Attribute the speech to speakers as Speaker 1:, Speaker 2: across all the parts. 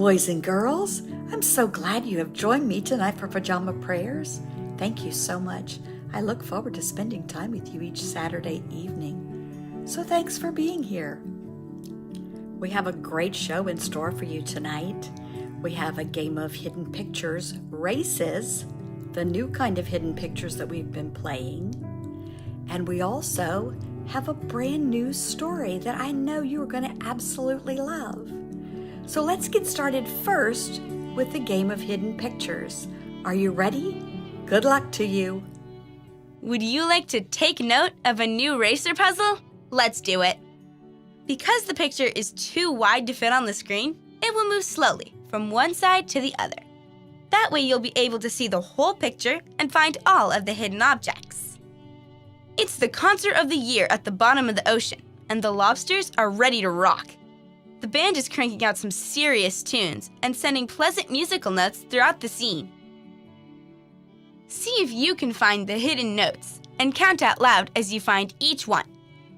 Speaker 1: Boys and girls, I'm so glad you have joined me tonight for Pajama Prayers. Thank you so much. I look forward to spending time with you each Saturday evening. So thanks for being here. We have a great show in store for you tonight. We have a game of hidden pictures, races, the new kind of hidden pictures that we've been playing. And we also have a brand new story that I know you're going to absolutely love. So let's get started first with the game of hidden pictures. Are you ready? Good luck to you.
Speaker 2: Would you like to take note of a new racer puzzle? Let's do it. Because the picture is too wide to fit on the screen, it will move slowly from one side to the other. That way you'll be able to see the whole picture and find all of the hidden objects. It's the concert of the year at the bottom of the ocean, and the lobsters are ready to rock. The band is cranking out some serious tunes and sending pleasant musical notes throughout the scene. See if you can find the hidden notes and count out loud as you find each one.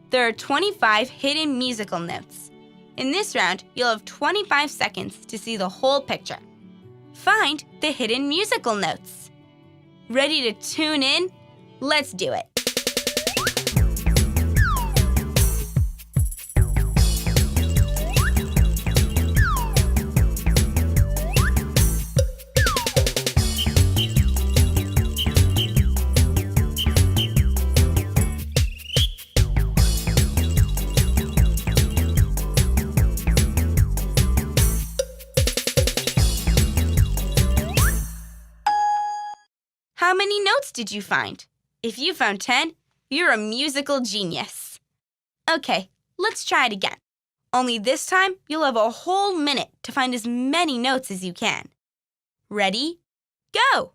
Speaker 2: There are 25 hidden musical notes. In this round, you'll have 25 seconds to see the whole picture. Find the hidden musical notes. Ready to tune in? Let's do it. How many notes did you find? If you found 10, you're a musical genius. Okay, let's try it again. Only this time, you'll have a whole minute to find as many notes as you can. Ready? Go!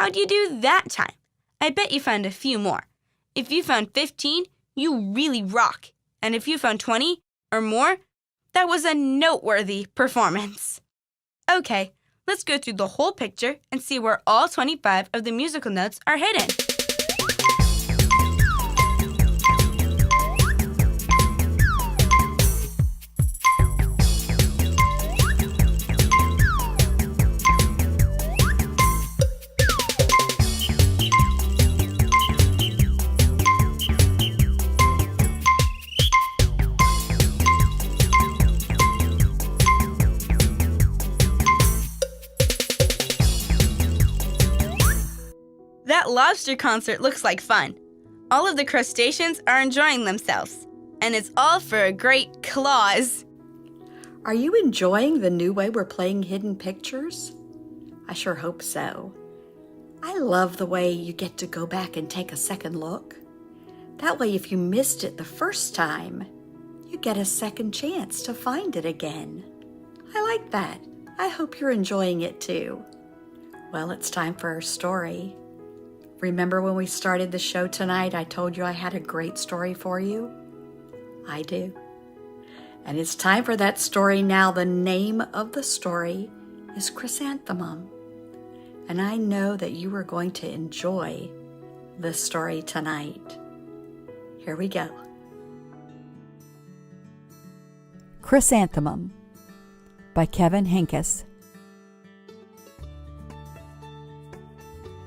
Speaker 2: How'd you do that time? I bet you found a few more. If you found 15, you really rock. And if you found 20 or more, that was a noteworthy performance. Okay, let's go through the whole picture and see where all 25 of the musical notes are hidden. That lobster concert looks like fun. All of the crustaceans are enjoying themselves. And it's all for a great claws.
Speaker 1: Are you enjoying the new way we're playing hidden pictures? I sure hope so. I love the way you get to go back and take a second look. That way, if you missed it the first time, you get a second chance to find it again. I like that. I hope you're enjoying it too. Well, it's time for our story. Remember when we started the show tonight, I told you I had a great story for you? I do. And it's time for that story now. The name of the story is Chrysanthemum. And I know that you are going to enjoy this story tonight. Here we go.
Speaker 3: Chrysanthemum by Kevin Henkes.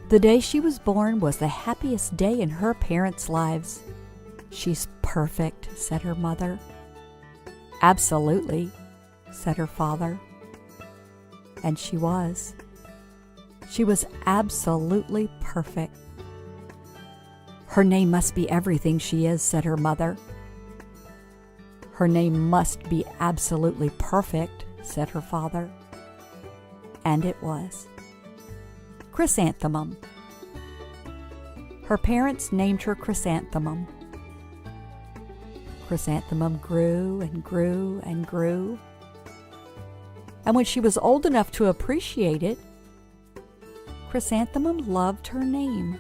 Speaker 3: The day she was born was the happiest day in her parents' lives. "She's perfect," said her mother. "Absolutely," said her father. And she was. She was absolutely perfect. "Her name must be everything she is," said her mother. "Her name must be absolutely perfect," said her father. And it was. Chrysanthemum. Her parents named her Chrysanthemum. Chrysanthemum grew and grew and grew. And when she was old enough to appreciate it, Chrysanthemum loved her name.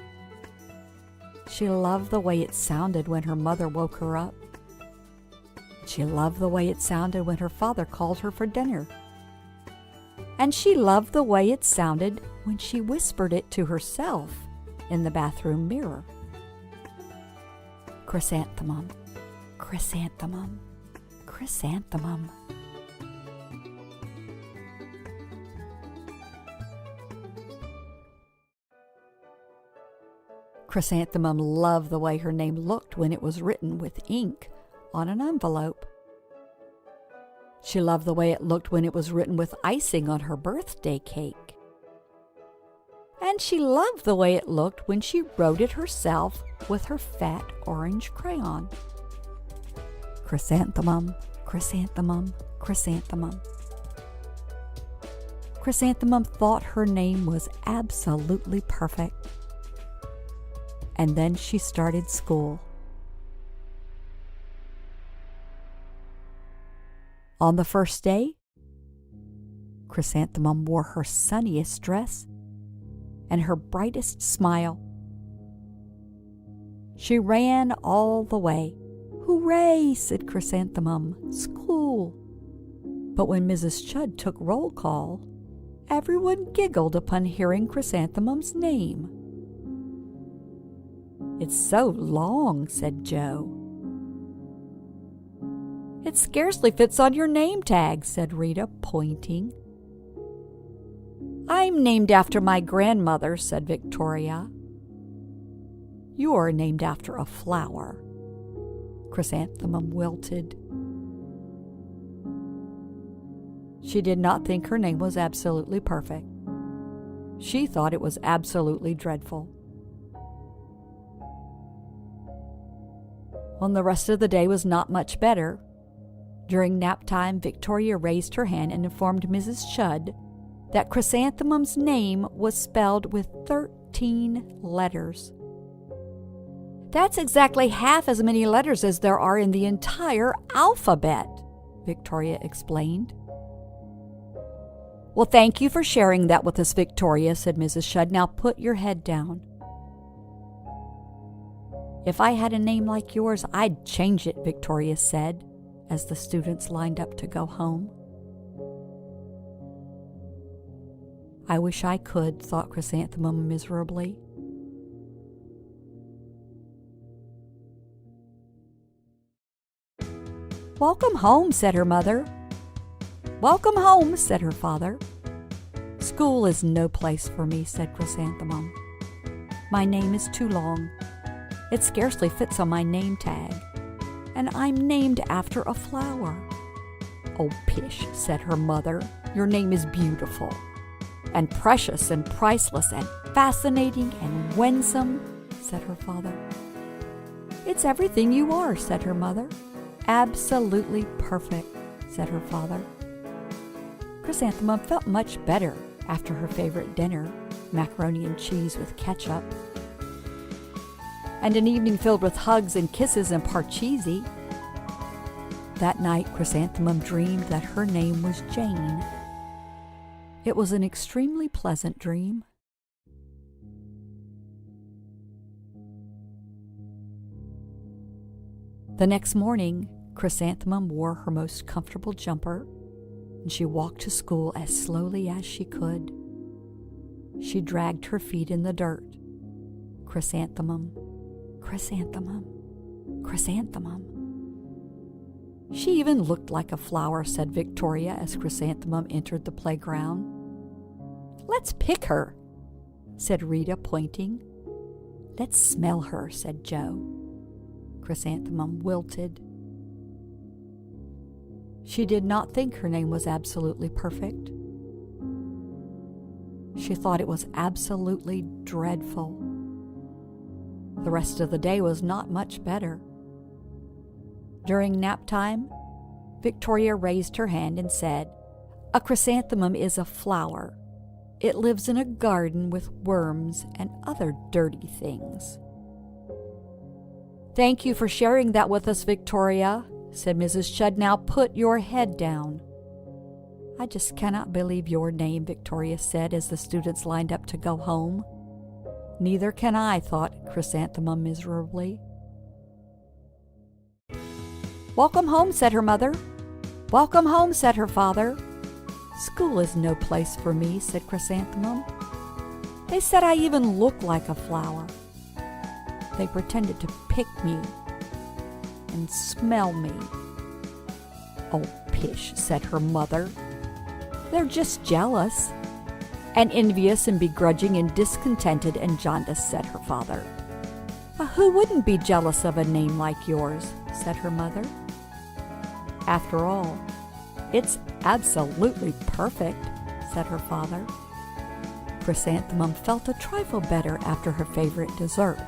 Speaker 3: She loved the way it sounded when her mother woke her up. She loved the way it sounded when her father called her for dinner. And she loved the way it sounded when she whispered it to herself in the bathroom mirror. Chrysanthemum, chrysanthemum, chrysanthemum. Chrysanthemum loved the way her name looked when it was written with ink on an envelope. She loved the way it looked when it was written with icing on her birthday cake. And she loved the way it looked when she wrote it herself with her fat orange crayon. Chrysanthemum, chrysanthemum, chrysanthemum. Chrysanthemum thought her name was absolutely perfect. And then she started school. On the first day, Chrysanthemum wore her sunniest dress and her brightest smile. She ran all the way. "Hooray!" said Chrysanthemum. "School!" But when Mrs. Chudd took roll call, everyone giggled upon hearing Chrysanthemum's name. "It's so long," said Joe. "It scarcely fits on your name tag," said Rita, pointing. "I'm named after my grandmother," said Victoria. "You're named after a flower." Chrysanthemum wilted. She did not think her name was absolutely perfect. She thought it was absolutely dreadful. When the rest of the day was not much better, during nap time, Victoria raised her hand and informed Mrs. Chudd that Chrysanthemum's name was spelled with 13 letters. "That's exactly half as many letters as there are in the entire alphabet," Victoria explained. "Well, thank you for sharing that with us, Victoria," said Mrs. Chudd. "Now put your head down." "If I had a name like yours, I'd change it," Victoria said, as the students lined up to go home. "I wish I could," thought Chrysanthemum miserably. "Welcome home," said her mother. "Welcome home," said her father. "School is no place for me," said Chrysanthemum. "My name is too long. It scarcely fits on my name tag. And I'm named after a flower." "Oh, pish," said her mother. "Your name is beautiful, and precious, and priceless, and fascinating, and winsome," said her father. "It's everything you are," said her mother. "Absolutely perfect," said her father. Chrysanthemum felt much better after her favorite dinner, macaroni and cheese with ketchup, and an evening filled with hugs and kisses and parcheesi. That night, Chrysanthemum dreamed that her name was Jane. It was an extremely pleasant dream. The next morning, Chrysanthemum wore her most comfortable jumper, and she walked to school as slowly as she could. She dragged her feet in the dirt. Chrysanthemum, chrysanthemum, chrysanthemum. She even looked like a flower, said Victoria as Chrysanthemum entered the playground. "Let's pick her," said Rita, pointing. "Let's smell her," said Joe. Chrysanthemum wilted. She did not think her name was absolutely perfect. She thought it was absolutely dreadful. The rest of the day was not much better. During nap time, Victoria raised her hand and said, "A chrysanthemum is a flower. It lives in a garden with worms and other dirty things." "Thank you for sharing that with us, Victoria," said Mrs. Chudd. "Now put your head down." "I just cannot believe your name," Victoria said as the students lined up to go home. "Neither can I," thought Chrysanthemum miserably. "Welcome home," said her mother. "Welcome home," said her father. "School is no place for me," said Chrysanthemum. "They said I even look like a flower. They pretended to pick me and smell me." "Oh, pish," said her mother. "They're just jealous." "And envious and begrudging and discontented and jaundiced," said her father. "Who wouldn't be jealous of a name like yours?" said her mother. "After all, it's absolutely perfect," said her father. Chrysanthemum felt a trifle better after her favorite dessert,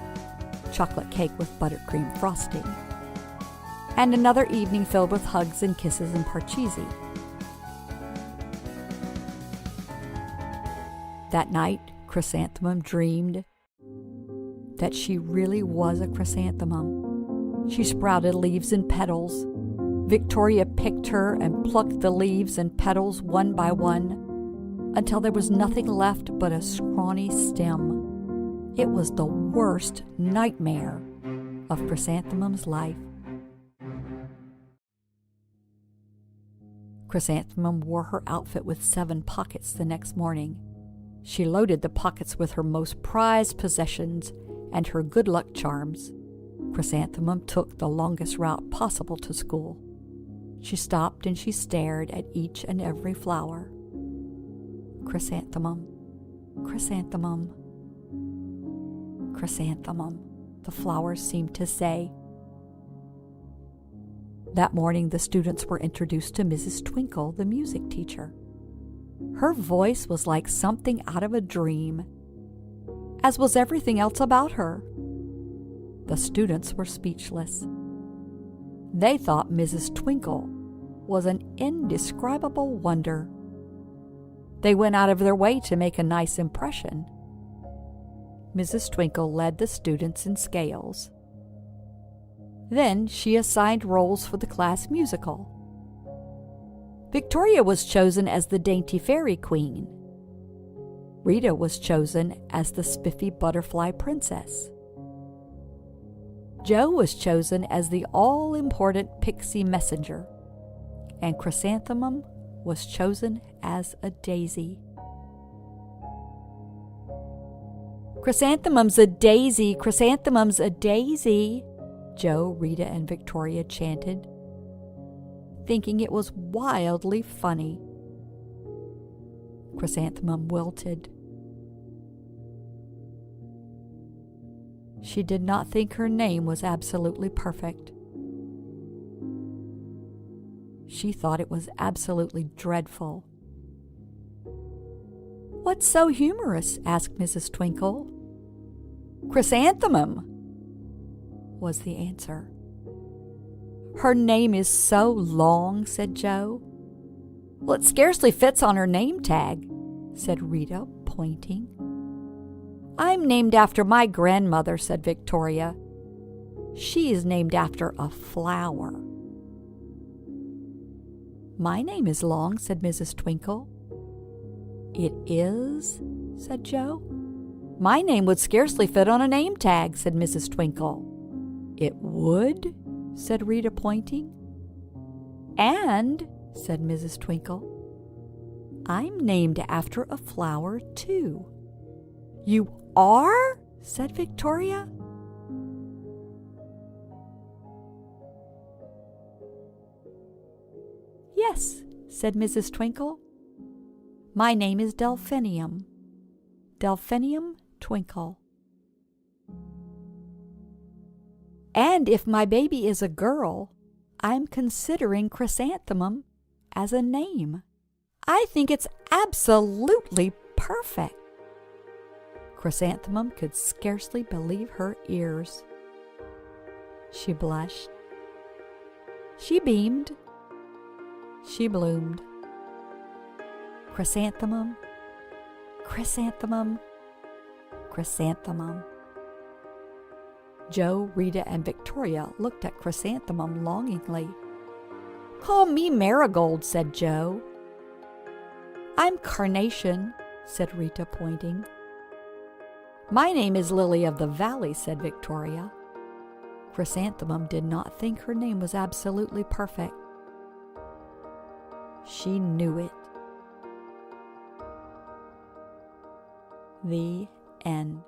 Speaker 3: chocolate cake with buttercream frosting, and another evening filled with hugs and kisses and parcheesi. That night, Chrysanthemum dreamed that she really was a chrysanthemum. She sprouted leaves and petals. Victoria picked her and plucked the leaves and petals one by one until there was nothing left but a scrawny stem. It was the worst nightmare of Chrysanthemum's life. Chrysanthemum wore her outfit with 7 pockets the next morning. She loaded the pockets with her most prized possessions and her good luck charms. Chrysanthemum took the longest route possible to school. She stopped and she stared at each and every flower. "Chrysanthemum, chrysanthemum, chrysanthemum," the flowers seemed to say. That morning, the students were introduced to Mrs. Twinkle, the music teacher. Her voice was like something out of a dream, as was everything else about her. The students were speechless. They thought Mrs. Twinkle was an indescribable wonder. They went out of their way to make a nice impression. Mrs. Twinkle led the students in scales. Then she assigned roles for the class musical. Victoria was chosen as the dainty fairy queen. Rita was chosen as the spiffy butterfly princess. Joe was chosen as the all-important pixie messenger, and Chrysanthemum was chosen as a daisy. "Chrysanthemum's a daisy, chrysanthemum's a daisy," Joe, Rita, and Victoria chanted, thinking it was wildly funny. Chrysanthemum wilted. She did not think her name was absolutely perfect. She thought it was absolutely dreadful. "What's so humorous?" asked Mrs. Twinkle. "Chrysanthemum," was the answer. "Her name is so long," said Joe. "Well, it scarcely fits on her name tag," said Rita, pointing. I'm named after my grandmother, said Victoria. She is named after a flower. My name is Long, said Mrs. Twinkle. It is, said Joe. My name would scarcely fit on a name tag, said Mrs. Twinkle. It would, said Rita, pointing. And, said Mrs. Twinkle, I'm named after a flower, too. You are? Said Victoria. Yes, said Mrs. Twinkle. My name is Delphinium. Delphinium Twinkle. And if my baby is a girl, I'm considering Chrysanthemum as a name. I think it's absolutely perfect. Chrysanthemum could scarcely believe her ears. She blushed. She beamed. She bloomed. Chrysanthemum, chrysanthemum, chrysanthemum. Joe, Rita, and Victoria looked at Chrysanthemum longingly. Call me Marigold, said Joe. I'm Carnation, said Rita, pointing. My name is Lily of the Valley, said Victoria. Chrysanthemum did not think her name was absolutely perfect. She knew it. The end.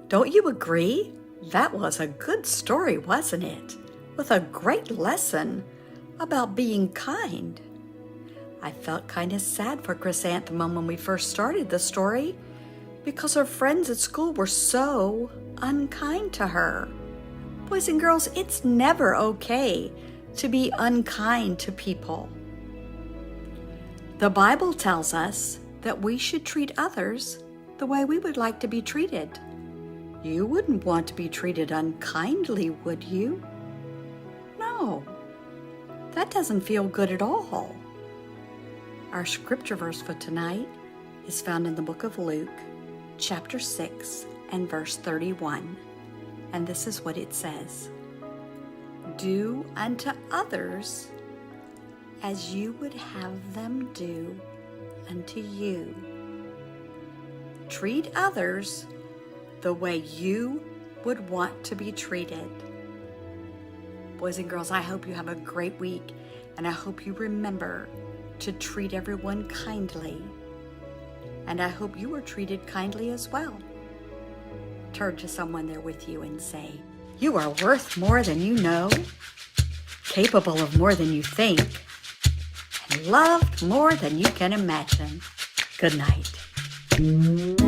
Speaker 1: Don't you agree? That was a good story, wasn't it? With a great lesson about being kind. I felt kind of sad for Chrysanthemum when we first started the story because her friends at school were so unkind to her. Boys and girls, it's never okay to be unkind to people. The Bible tells us that we should treat others the way we would like to be treated. You wouldn't want to be treated unkindly, would you? No, that doesn't feel good at all. Our scripture verse for tonight is found in the book of Luke, chapter 6 and verse 31. And this is what it says. Do unto others as you would have them do unto you. Treat others the way you would want to be treated. Boys and girls, I hope you have a great week, and I hope you remember to treat everyone kindly. And I hope you were treated kindly as well. Turn to someone there with you and say, you are worth more than you know, capable of more than you think, and loved more than you can imagine. Good night.